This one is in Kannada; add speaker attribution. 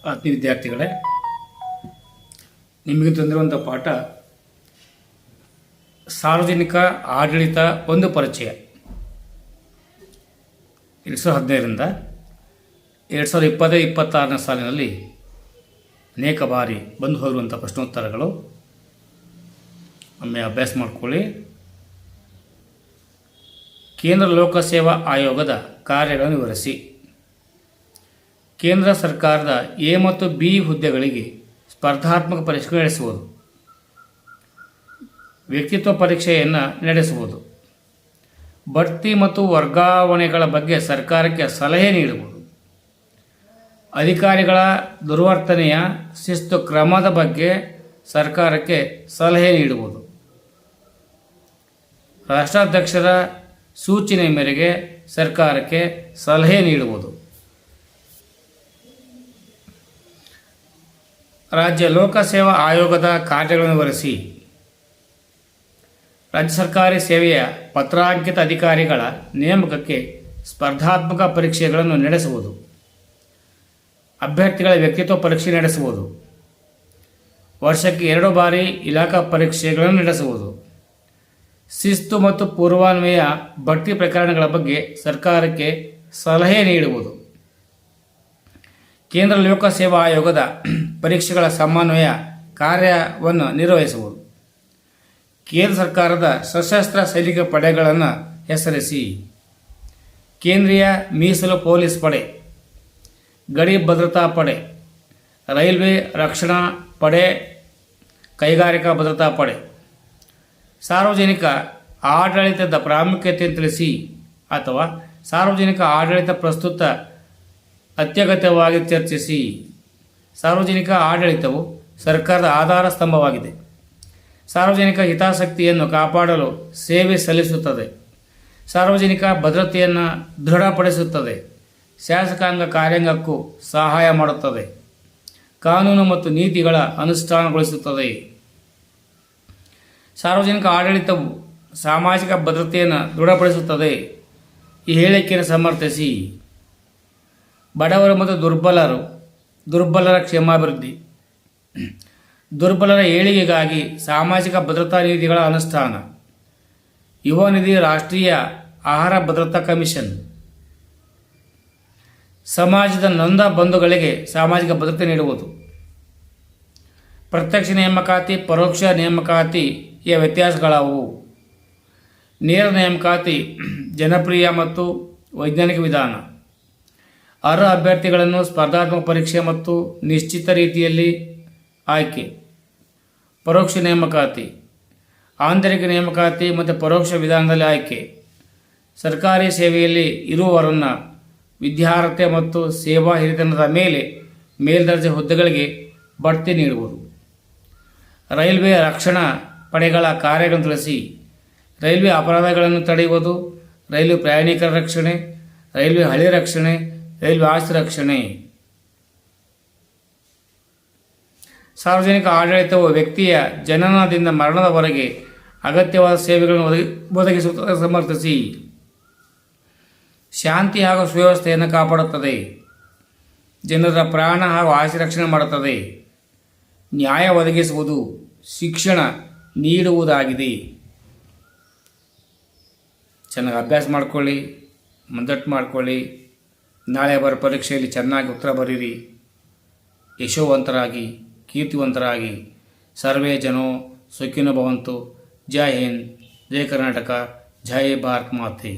Speaker 1: ಆತ್ಮೀಯ ವಿದ್ಯಾರ್ಥಿಗಳೇ, ನಿಮಗೆ ತಂದಿರುವಂಥ ಪಾಠ ಸಾರ್ವಜನಿಕ ಆಡಳಿತ ಒಂದು ಪರಿಚಯ. 2015ರಿಂದ 2020-26ನೇ ಸಾಲಿನಲ್ಲಿ ಅನೇಕ ಬಾರಿ ಬಂದು ಹೋಗಿರುವಂಥ ಪ್ರಶ್ನೋತ್ತರಗಳು. ಒಮ್ಮೆ ಅಭ್ಯಾಸ ಮಾಡಿಕೊಳ್ಳಿ. ಕೇಂದ್ರ ಲೋಕಸೇವಾ ಆಯೋಗದ ಕಾರ್ಯಗಳನ್ನು ವಿವರಿಸಿ. ಕೇಂದ್ರ ಸರ್ಕಾರದ ಎ ಮತ್ತು ಬಿ ಹುದ್ದೆಗಳಿಗೆ ಸ್ಪರ್ಧಾತ್ಮಕ ಪರೀಕ್ಷೆ ನಡೆಸುವುದು, ವ್ಯಕ್ತಿತ್ವ ಪರೀಕ್ಷೆಯನ್ನು ನಡೆಸುವುದು, ಬಡ್ತಿ ಮತ್ತು ವರ್ಗಾವಣೆಗಳ ಬಗ್ಗೆ ಸರ್ಕಾರಕ್ಕೆ ಸಲಹೆ ನೀಡುವುದು, ಅಧಿಕಾರಿಗಳ ದುರ್ವರ್ತನೆಯ ಶಿಸ್ತು ಕ್ರಮದ ಬಗ್ಗೆ ಸರ್ಕಾರಕ್ಕೆ ಸಲಹೆ ನೀಡುವುದು, ರಾಷ್ಟ್ರಾಧ್ಯಕ್ಷರ ಸೂಚನೆ ಮೇರೆಗೆ ಸರ್ಕಾರಕ್ಕೆ ಸಲಹೆ ನೀಡುವುದು, ರಾಜ್ಯ ಲೋಕಸೇವಾ ಆಯೋಗದ ಕಾರ್ಯಗಳನ್ನು ವಿವರಿಸಿ. ರಾಜ್ಯ ಸರ್ಕಾರಿ ಸೇವೆಯ ಪತ್ರಾಂಕಿತ ಅಧಿಕಾರಿಗಳ ನೇಮಕಕ್ಕೆ ಸ್ಪರ್ಧಾತ್ಮಕ ಪರೀಕ್ಷೆಗಳನ್ನು ನಡೆಸುವುದು, ಅಭ್ಯರ್ಥಿಗಳ ವ್ಯಕ್ತಿತ್ವ ಪರೀಕ್ಷೆ ನಡೆಸುವುದು, ವರ್ಷಕ್ಕೆ 2 ಬಾರಿ ಇಲಾಖಾ ಪರೀಕ್ಷೆಗಳನ್ನು ನಡೆಸುವುದು, ಶಿಸ್ತು ಮತ್ತು ಪೂರ್ವಾನ್ವಯ ಬಡ್ತಿ ಪ್ರಕರಣಗಳ ಬಗ್ಗೆ ಸರ್ಕಾರಕ್ಕೆ ಸಲಹೆ ನೀಡುವುದು, ಕೇಂದ್ರ ಲೋಕಸೇವಾ ಆಯೋಗದ ಪರೀಕ್ಷೆಗಳ ಸಮನ್ವಯ ಕಾರ್ಯವನ್ನು ನಿರ್ವಹಿಸುವುದು, ಕೇಂದ್ರ ಸರ್ಕಾರದ ಸಶಸ್ತ್ರ ಸೈನಿಕ ಪಡೆಗಳನ್ನು ಹೆಸರಿಸಿ. ಕೇಂದ್ರೀಯ ಮೀಸಲು ಪೊಲೀಸ್ ಪಡೆ, ಗಡಿ ಭದ್ರತಾ ಪಡೆ, ರೈಲ್ವೆ ರಕ್ಷಣಾ ಪಡೆ, ಕೈಗಾರಿಕಾ ಭದ್ರತಾ ಪಡೆ. ಸಾರ್ವಜನಿಕ ಆಡಳಿತದ ಪ್ರಾಮುಖ್ಯತೆಯನ್ನು ತಿಳಿಸಿ ಅಥವಾ ಸಾರ್ವಜನಿಕ ಆಡಳಿತ ಪ್ರಸ್ತುತ ಅತ್ಯಗತ್ಯವಾಗಿ ಚರ್ಚಿಸಿ. ಸಾರ್ವಜನಿಕ ಆಡಳಿತವು ಸರ್ಕಾರದ ಆಧಾರ ಸ್ತಂಭವಾಗಿದೆ. ಸಾರ್ವಜನಿಕ ಹಿತಾಸಕ್ತಿಯನ್ನು ಕಾಪಾಡಲು ಸೇವೆ ಸಲ್ಲಿಸುತ್ತದೆ. ಸಾರ್ವಜನಿಕ ಭದ್ರತೆಯನ್ನು ದೃಢಪಡಿಸುತ್ತದೆ. ಶಾಸಕಾಂಗ ಕಾರ್ಯಾಂಗಕ್ಕೂ ಸಹಾಯ ಮಾಡುತ್ತದೆ. ಕಾನೂನು ಮತ್ತು ನೀತಿಗಳ ಅನುಷ್ಠಾನಗೊಳಿಸುತ್ತದೆ. ಸಾರ್ವಜನಿಕ ಆಡಳಿತವು ಸಾಮಾಜಿಕ ಭದ್ರತೆಯನ್ನು ದೃಢಪಡಿಸುತ್ತದೆ. ಈ ಹೇಳಿಕೆಯನ್ನು ಸಮರ್ಥಿಸಿ. ಬಡವರು ಮತ್ತು ದುರ್ಬಲರ ಕ್ಷೇಮಾಭಿವೃದ್ಧಿ, ದುರ್ಬಲರ ಏಳಿಗೆಗಾಗಿ ಸಾಮಾಜಿಕ ಭದ್ರತಾ ನೀತಿಗಳ ಅನುಷ್ಠಾನ, ಯುವ ನಿಧಿ, ರಾಷ್ಟ್ರೀಯ ಆಹಾರ ಭದ್ರತಾ ಕಮಿಷನ್, ಸಮಾಜದ ನೊಂದ ಬಂಧುಗಳಿಗೆ ಸಾಮಾಜಿಕ ಭದ್ರತೆ ನೀಡುವುದು, ಪ್ರತ್ಯಕ್ಷ ನೇಮಕಾತಿ, ಪರೋಕ್ಷ ನೇಮಕಾತಿಯ ವ್ಯತ್ಯಾಸಗಳಾವು, ನೇರ ನೇಮಕಾತಿ ಜನಪ್ರಿಯ ಮತ್ತು ವೈಜ್ಞಾನಿಕ ವಿಧಾನ, ಅರ್ಹ ಅಭ್ಯರ್ಥಿಗಳನ್ನು ಸ್ಪರ್ಧಾತ್ಮಕ ಪರೀಕ್ಷೆ ಮತ್ತು ನಿಶ್ಚಿತ ರೀತಿಯಲ್ಲಿ ಆಯ್ಕೆ, ಪರೋಕ್ಷ ನೇಮಕಾತಿ, ಆಂತರಿಕ ನೇಮಕಾತಿ ಮತ್ತು ಪರೋಕ್ಷ ವಿಧಾನದಲ್ಲಿ ಆಯ್ಕೆ, ಸರ್ಕಾರಿ ಸೇವೆಯಲ್ಲಿ ಇರುವವರನ್ನು ವಿದ್ಯಾರ್ಹತೆ ಮತ್ತು ಸೇವಾ ಹಿರಿತನದ ಮೇಲೆ ಮೇಲ್ದರ್ಜೆ ಹುದ್ದೆಗಳಿಗೆ ಬಡ್ತಿ ನೀಡುವುದು, ರೈಲ್ವೆ ರಕ್ಷಣಾ ಪಡೆಗಳ ಕಾರ್ಯಗಳನ್ನು ತಿಳಿಸಿ. ರೈಲ್ವೆ ಅಪರಾಧಗಳನ್ನು ತಡೆಯುವುದು, ರೈಲ್ವೆ ಪ್ರಯಾಣಿಕರ ರಕ್ಷಣೆ, ರೈಲ್ವೆ ಹಳಿ ರಕ್ಷಣೆ, ರೈಲ್ವೆ ಆಸ್ತಿ ರಕ್ಷಣೆ. ಸಾರ್ವಜನಿಕ ಆಡಳಿತವು ವ್ಯಕ್ತಿಯ ಜನನದಿಂದ ಮರಣದವರೆಗೆ ಅಗತ್ಯವಾದ ಸೇವೆಗಳನ್ನು ಒದಗಿಸುತ್ತದೆ. ಸಮರ್ಥಿಸಿ. ಶಾಂತಿ ಹಾಗೂ ಸುವ್ಯವಸ್ಥೆಯನ್ನು ಕಾಪಾಡುತ್ತದೆ. ಜನರ ಪ್ರಾಣ ಹಾಗೂ ಆಸ್ತಿ ರಕ್ಷಣೆ ಮಾಡುತ್ತದೆ. ನ್ಯಾಯ ಒದಗಿಸುವುದು, ಶಿಕ್ಷಣ ನೀಡುವುದಾಗಿದೆ. ಚೆನ್ನಾಗಿ ಅಭ್ಯಾಸ ಮಾಡಿಕೊಳ್ಳಿ, ಮುಂದಟ್ಟು ಮಾಡಿಕೊಳ್ಳಿ. ನಾಳೆ ಬರೋ ಪರೀಕ್ಷೆಯಲ್ಲಿ ಚೆನ್ನಾಗಿ ಉತ್ತರ ಬರೀರಿ. ಯಶೋವಂತರಾಗಿ, ಕೀರ್ತಿವಂತರಾಗಿ. ಸರ್ವೇ ಜನೋ ಸುಖಿನೋ ಭವಂತು. ಜೈ ಹಿಂದ್, ಜೈ ಕರ್ನಾಟಕ, ಜೈ ಭಾರತ್ ಮಾತೆ.